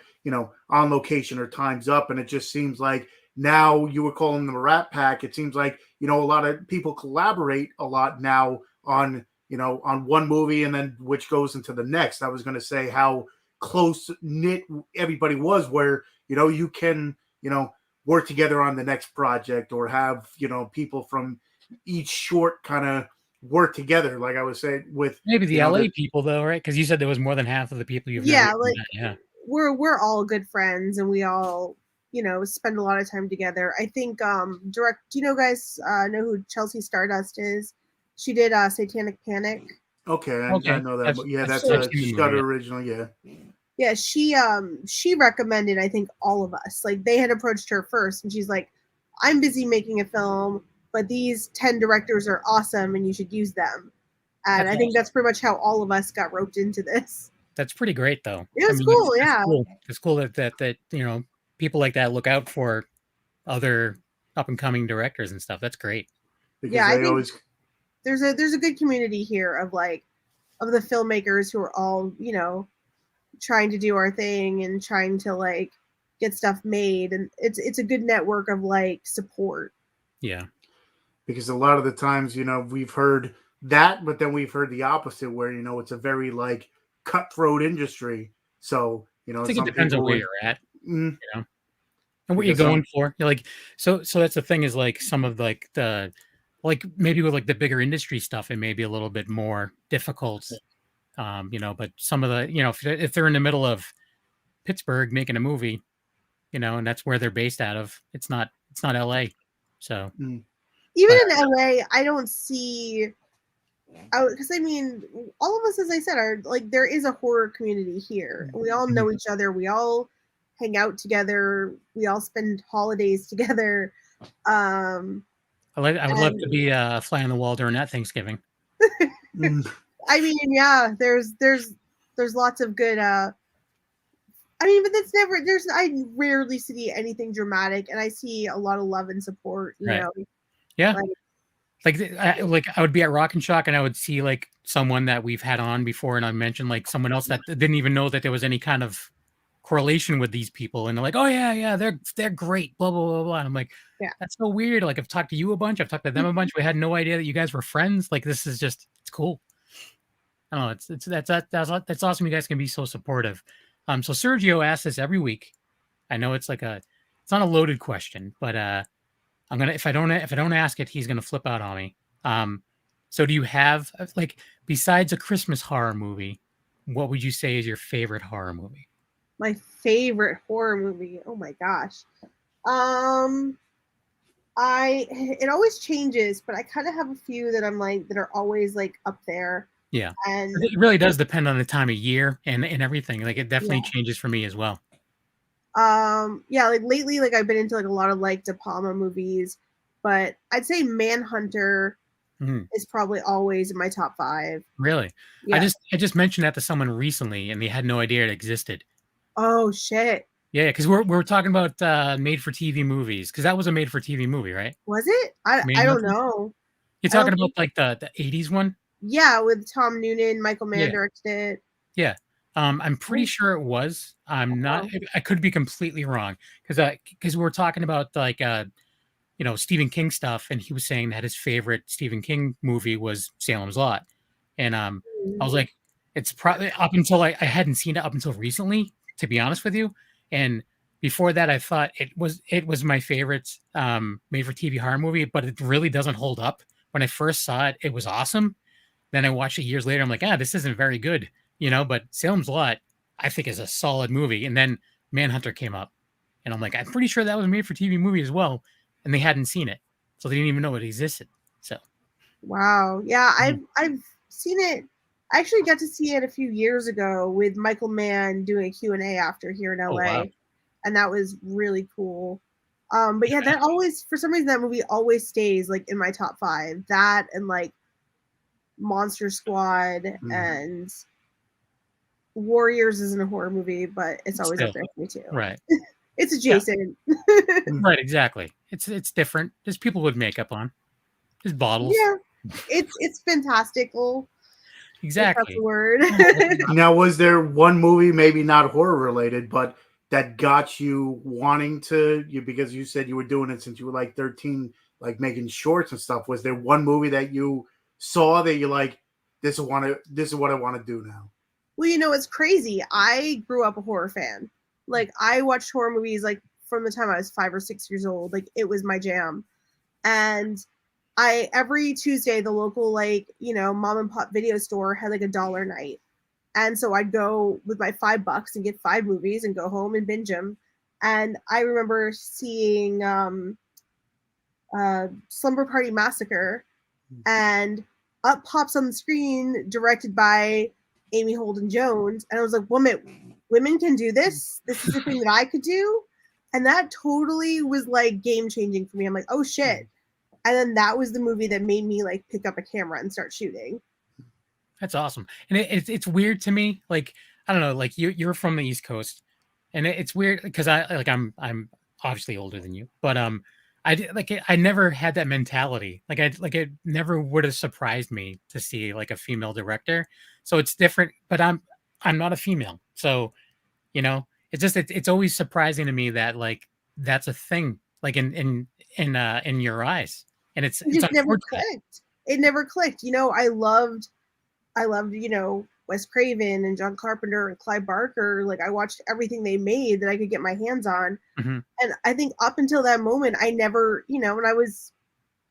On Location or Time's Up, and it just seems like now you were calling them a Rat Pack. It seems like, a lot of people collaborate a lot now on, on one movie and then which goes into the next. I was going to say how close knit everybody was, where, you can, work together on the next project, or have, people from each short kind of work together, like I was saying with maybe the LA people though, right? Because you said there was more than half of the people you've we're all good friends, and we all spend a lot of time together. I think do you guys know who Chelsea Stardust is? She did Satanic Panic. Okay, I know that. That's a Shudder original. Yeah, she recommended, I think, all of us. Like, they had approached her first, and she's like, I'm busy making a film, but these 10 directors are awesome and you should use them. And I think that's pretty much how all of us got roped into this. That's pretty great though. It was cool. Yeah. It's cool that people like that look out for other up and coming directors and stuff. That's great. Because I think there's a good community here of the filmmakers who are all, trying to do our thing and trying to like get stuff made. And it's a good network of like support. Yeah. Because a lot of the times, we've heard that, but then we've heard the opposite, where it's a very like cutthroat industry. So I think it depends on where you're at, mm, you know, and what you're going for. You're like, so that's the thing is like some of like the, like maybe with like the bigger industry stuff, it may be a little bit more difficult, but some of the, if they're in the middle of Pittsburgh making a movie, and that's where they're based out of, it's not LA. So mm. Even in LA, I don't see, because I mean, all of us, as I said, are like, there is a horror community here. We all know each other. We all hang out together. We all spend holidays together. I would love to be a fly on the wall during that Thanksgiving. I mean, yeah, there's lots of good. I mean, but that's never. I rarely see anything dramatic, and I see a lot of love and support. You know. Yeah. Like I would be at Rock and Shock and I would see like someone that we've had on before, and I mentioned like someone else that didn't even know that there was any kind of correlation with these people, and they're like, oh yeah, they're great, blah blah blah blah. And I'm like, yeah, that's so weird. Like I've talked to you a bunch, I've talked to them a bunch. We had no idea that you guys were friends. Like this is just, it's cool. I don't know. That's awesome. You guys can be so supportive. So Sergio asks this every week. I know it's not a loaded question, but I'm gonna, if I don't ask it, he's gonna flip out on me. So do you have, like, besides a Christmas horror movie, what would you say is your favorite horror movie? My favorite horror movie. Oh my gosh. It always changes, but I kind of have a few that I'm like, that are always like up there. Yeah. And it really does depend on the time of year and everything. Like it definitely changes for me as well. Yeah, like lately, like I've been into like a lot of like De Palma movies, but I'd say Manhunter is probably always in my top 5. Really? Yeah. I just mentioned that to someone recently and they had no idea it existed. Oh shit. Yeah, because we're talking about made for TV movies, because that was a made for TV movie, right? Was it? I don't know. You're talking about like the 80s one? Yeah, with Tom Noonan, Michael Mann directed it. Yeah. I'm pretty sure it was. I'm not. I could be completely wrong, because we're talking about like Stephen King stuff, and he was saying that his favorite Stephen King movie was Salem's Lot, and I was like, it's probably up until I hadn't seen it up until recently, to be honest with you, and before that I thought it was my favorite made for TV horror movie, but it really doesn't hold up. When I first saw it, it was awesome. Then I watched it years later. I'm like, this isn't very good. But Salem's Lot, I think, is a solid movie. And then Manhunter came up, and I'm like, I'm pretty sure that was a made for TV movie as well, and they hadn't seen it, so they didn't even know it existed. So, wow, yeah, I've seen it. I actually got to see it a few years ago with Michael Mann doing a Q&A after here in LA, wow. And that was really cool. But yeah, that always, for some reason, that movie always stays like in my top 5. That and like Monster Squad and Warriors isn't a horror movie, but it's always up there for me too. Right. It's adjacent. Yeah. Right, exactly. It's different. There's people with makeup on. There's bottles. Yeah. It's fantastical. Exactly. That's the word. Now, was there one movie, maybe not horror related, but that got you wanting to, because you said you were doing it since you were like 13, like making shorts and stuff. Was there one movie that you saw that you're like, this is what I want to do now? Well, it's crazy. I grew up a horror fan. Like I watched horror movies like from the time I was 5 or 6 years old. Like it was my jam. And every Tuesday, the local mom and pop video store had like $1 night. And so I'd go with my $5 and get 5 movies and go home and binge them. And I remember seeing Slumber Party Massacre, and up pops on the screen, directed by Amy Holden Jones, and I was like, women can do this. This is the thing that I could do. And that totally was like game changing for me. I'm like, oh shit. And then that was the movie that made me like pick up a camera and start shooting. That's awesome. And it's weird to me. Like, I don't know, like you're from the East Coast, and it's weird because I'm obviously older than you, but I never had that mentality. It never would have surprised me to see like a female director. So it's different, but I'm not a female. So, it's always surprising to me that like that's a thing, like in your eyes. And it's never clicked. it never clicked. You know, I loved, you know, Wes Craven and John Carpenter and Clive Barker. Like I watched everything they made that I could get my hands on. Mm-hmm. And I think up until that moment, I never, you know, when I was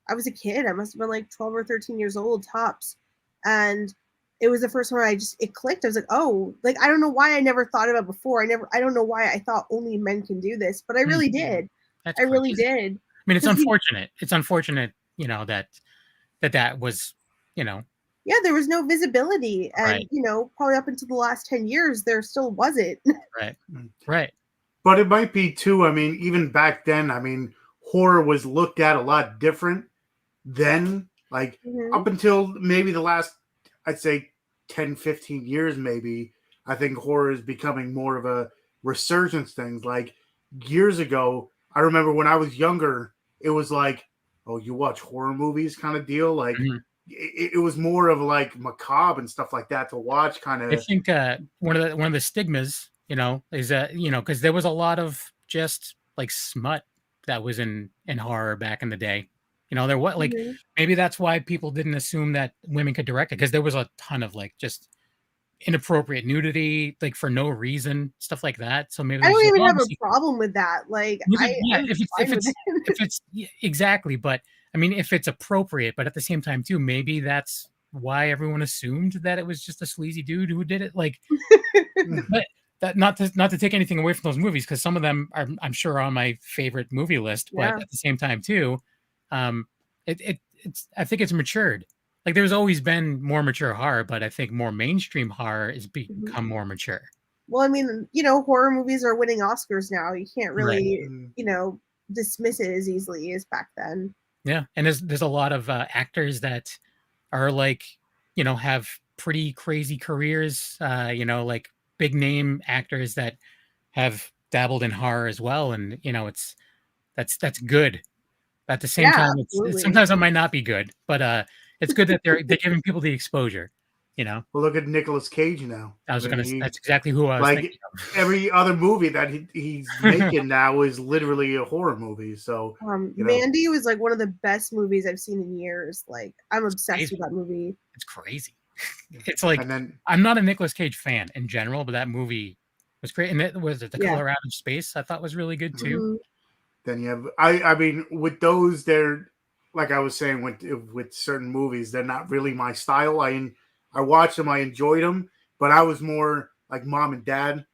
a kid, I must have been like 12 or 13 years old tops. And it was the first one it clicked. I was like, oh, like, I don't know why I never thought about it before. I don't know why I thought only men can do this, but I really did. That's I really crazy. did. I mean, it's unfortunate. It's unfortunate, you know, that was, you know. Yeah, there was no visibility. And, Right. you know, probably up until the last 10 years, there still wasn't. Right. Right. But it might be too, I mean, even back then, I mean, horror was looked at a lot different then. Like up until maybe the last, I'd say 10, 15 years, maybe, I think horror is becoming more of a resurgence thing. Like years ago, I remember when I was younger, it was like, oh, you watch horror movies kind of deal. Like it was more of like macabre and stuff like that to watch kind of. I think one of the stigmas, you know, is that, you know, because there was a lot of just like smut that was in horror back in the day. You know, there was like maybe that's why people didn't assume that women could direct it, because there was a ton of like just inappropriate nudity, like for no reason, stuff like that. So maybe I don't even have a obviously problem with that. Like, if it's exactly, but I mean, if it's appropriate, but at the same time too, maybe that's why everyone assumed that it was just a sleazy dude who did it. Like, but that not to take anything away from those movies, because some of them are, I'm sure, on my favorite movie list. But at the same time too, it's I think it's matured. Like there's always been more mature horror, but I think more mainstream horror has become more mature. Well, I mean, you know, horror movies are winning Oscars now. You can't really, you know, dismiss it as easily as back then. Yeah, and there's a lot of actors that are like, you know, have pretty crazy careers. You know, like big name actors that have dabbled in horror as well, and you know, that's good. At the same time, it's sometimes it might not be good, but it's good that they're giving people the exposure. You know. Well, look at Nicolas Cage now. That's exactly who I was like thinking of. Every other movie that he's making now is literally a horror movie. So Mandy was like one of the best movies I've seen in years. Like I'm obsessed with that movie. It's crazy. It's like, I'm not a Nicolas Cage fan in general, but that movie was great. And it was The Color Out of Space, I thought was really good too. Then you have, I mean, with those, they're like I was saying with certain movies, they're not really my style. I watched them, I enjoyed them, but I was more like Mom and Dad,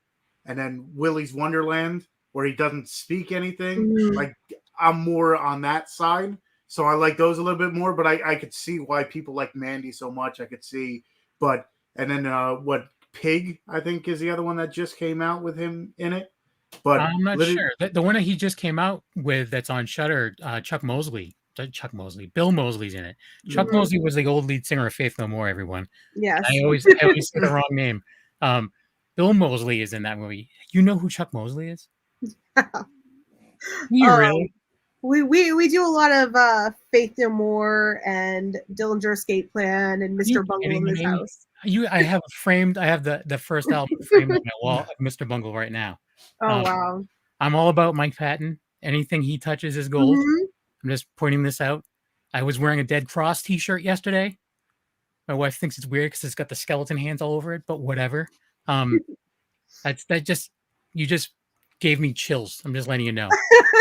and then Willy's Wonderland, where he doesn't speak anything. Like I'm more on that side, so I like those a little bit more. But I could see why people like Mandy so much. I could see, and then what Pig, I think, is the other one that just came out with him in it. But I'm not sure. The one that he just came out with that's on Shudder, Bill Moseley's in it. Chuck Mosley was the old lead singer of Faith No More, everyone. Yes. I always say the wrong name. Bill Moseley is in that movie. You know who Chuck Mosley is? Really? We do a lot of Faith No More and Dillinger Escape Plan and Mr. Bungle in His House. I have the first album framed on my wall of Mr. Bungle right now. Oh wow. I'm all about Mike Patton. Anything he touches is gold. I'm just pointing this out. I was wearing a Dead Cross t-shirt yesterday. My wife thinks it's weird because it's got the skeleton hands all over it, but whatever. You just gave me chills. I'm just letting you know.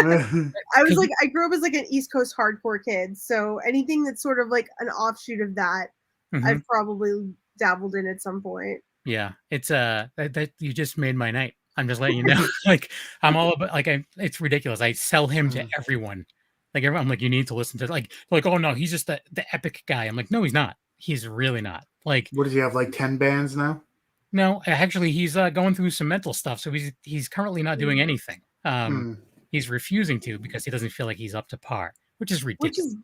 I grew up as like an East Coast hardcore kid, so anything that's sort of like an offshoot of that, I've probably dabbled in at some point. Yeah, it's that you just made my night. I'm just letting you know. Like I'm all about it's ridiculous. I sell him to everyone. Like I'm like, you need to listen to like oh no, he's just the epic guy. I'm like, no, he's not. He's really not. Like, what does he have? Like 10 bands now? No, actually, he's going through some mental stuff. So he's currently not doing anything. He's refusing to because he doesn't feel like he's up to par, which is ridiculous.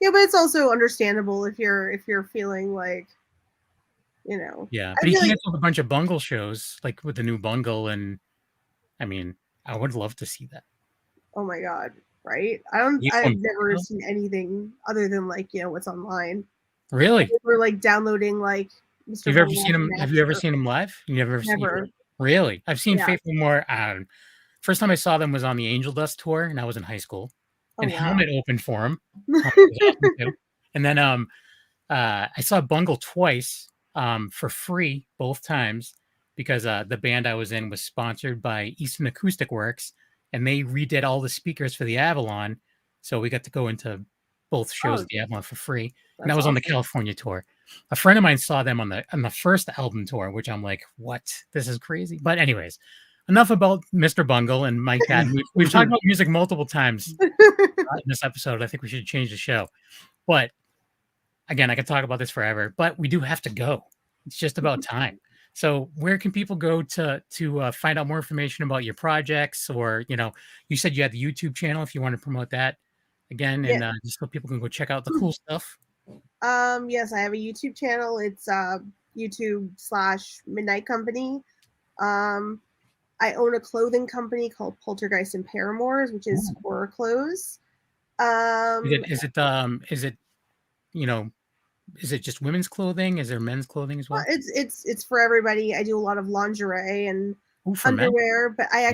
Yeah, but it's also understandable if you're feeling like, you know. Yeah, but he gets a bunch of Bungle shows, like with the new Bungle, and I mean, I would love to see that. Oh my god, right? I've never seen anything other than like, you know, what's online. Really? We're like downloading like Mr. You've ever seen him? Have you ever seen him live? You never seen him? Really? I've seen Faith No More. First time I saw them was on the Angel Dust tour, and I was in high school. And Helmet opened for him. And And then I saw Bungle twice for free both times because the band I was in was sponsored by Eastern Acoustic Works, and they redid all the speakers for the Avalon. So we got to go into both shows at the Avalon for free. And that was on the California tour. A friend of mine saw them on the first album tour, which I'm like, what? This is crazy. But anyways, enough about Mr. Bungle and Mike Patton. We've talked about music multiple times in this episode. I think we should change the show. But again, I could talk about this forever, but we do have to go. It's just about time. So where can people go to find out more information about your projects? Or, you said you had the YouTube channel if you want to promote that again, and just so people can go check out the cool stuff. Yes, I have a YouTube channel. It's YouTube/Midnight Company. I own a clothing company called Poltergeist and Paramours, which is horror clothes. Is it just women's clothing? Is there men's clothing as well? It's for everybody. I do a lot of lingerie and underwear, but I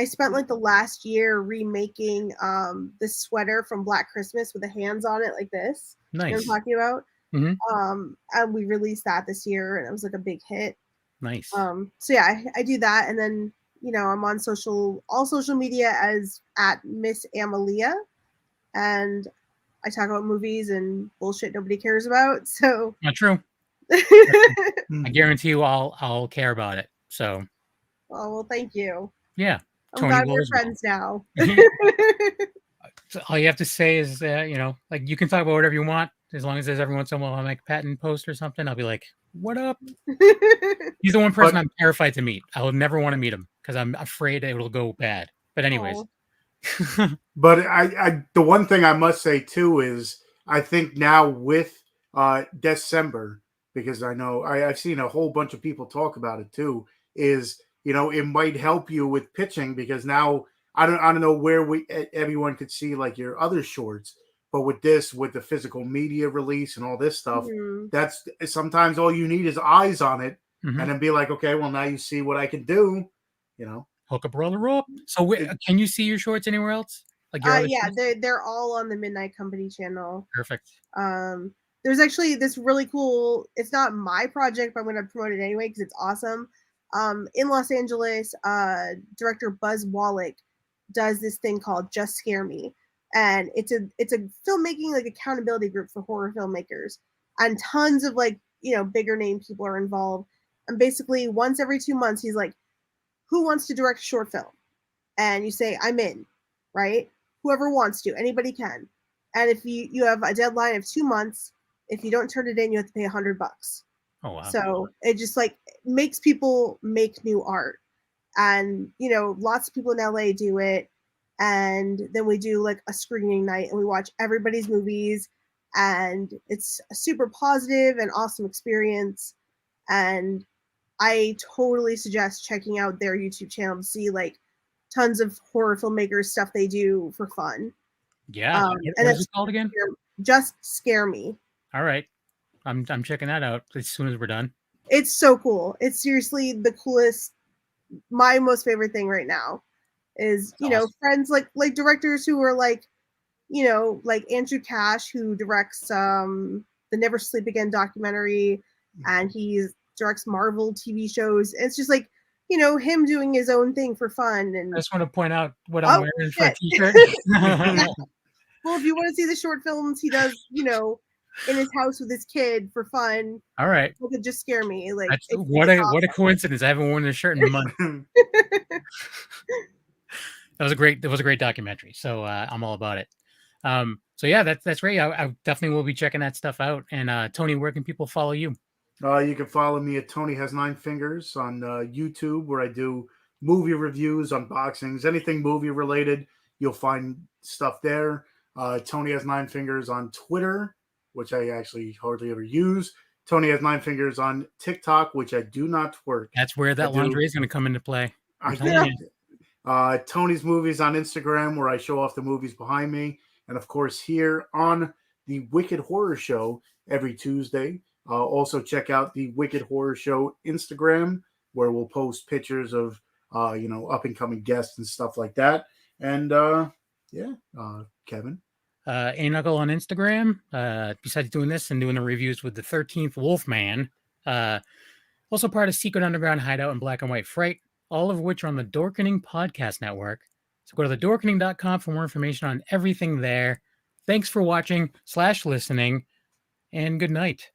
spent like the last year remaking this sweater from Black Christmas with the hands on it like this. Nice. You know what I'm talking about? Mm-hmm. And we released that this year, and it was like a big hit. Nice. So yeah, I do that, and then I'm on all social media as at Miss Ama Lea, and I talk about movies and bullshit nobody cares about. So not true. I guarantee you, I'll care about it. So. Oh well, thank you. Yeah. I'm glad we're friends now. So all you have to say is, like you can talk about whatever you want, as long as there's every once in a while I make a Patton post or something. I'll be like, "What up?" He's the one person I'm terrified to meet. I will never want to meet him because I'm afraid it will go bad. But anyways. But the one thing I must say too is I think now with Deathcember, because I know I've seen a whole bunch of people talk about it too, is it might help you with pitching, because now I don't know where everyone could see like your other shorts, but with the physical media release and all this stuff, that's sometimes all you need is eyes on it, and then be like, okay, well now you see what I can do, Hook a brother up. So can you see your shorts anywhere else? Like they're all on the Midnight Company channel. Perfect. There's actually this really cool. It's not my project, but I'm going to promote it anyway because it's awesome. In Los Angeles, director Buzz Wallach does this thing called Just Scare Me, and it's a filmmaking like accountability group for horror filmmakers, and tons of bigger name people are involved. And basically, once every 2 months, he's like, "Who wants to direct a short film?" And you say, "I'm in," right? Whoever wants to, anybody can. And if you have a deadline of 2 months, if you don't turn it in, you have to pay $100. Oh wow! So it just makes people make new art, and lots of people in LA do it. And then we do like a screening night, and we watch everybody's movies, and it's a super positive and awesome experience. And I totally suggest checking out their YouTube channel to see tons of horror filmmakers stuff they do for fun. Yeah. What is it called again? Just Scare Me. All right. I'm checking that out as soon as we're done. It's so cool. It's seriously the coolest. My most favorite thing right now is, awesome. Friends like directors who are like Andrew Cash, who directs the Never Sleep Again documentary, and he directs Marvel TV shows. It's just him doing his own thing for fun. And I just want to point out what I'm wearing for a t-shirt. Well, if you want to see the short films he does, in his house with his kid for fun. All right. It could just scare me. What a coincidence. I haven't worn this shirt in a month. That was a great documentary. So I'm all about it. So yeah, that's great. I definitely will be checking that stuff out. And Tony, where can people follow you? You can follow me at Tony Has Nine Fingers on YouTube, where I do movie reviews, unboxings, anything movie related. You'll find stuff there. Tony Has Nine Fingers on Twitter, which I actually hardly ever use. Tony Has Nine Fingers on TikTok, which I do not twerk. That's where that lingerie is going to come into play. Tony's Movies on Instagram, where I show off the movies behind me. And of course, here on the Wicked Horror Show every Tuesday. Also check out the Wicked Horror Show Instagram, where we'll post pictures of up and coming guests and stuff like that. And Kevin. A-Knuckle on Instagram. Besides doing this and doing the reviews with the 13th Wolfman. Also part of Secret Underground Hideout and Black and White Fright, all of which are on the Dorkening Podcast Network. So go to thedorkening.com for more information on everything there. Thanks for watching / listening, and good night.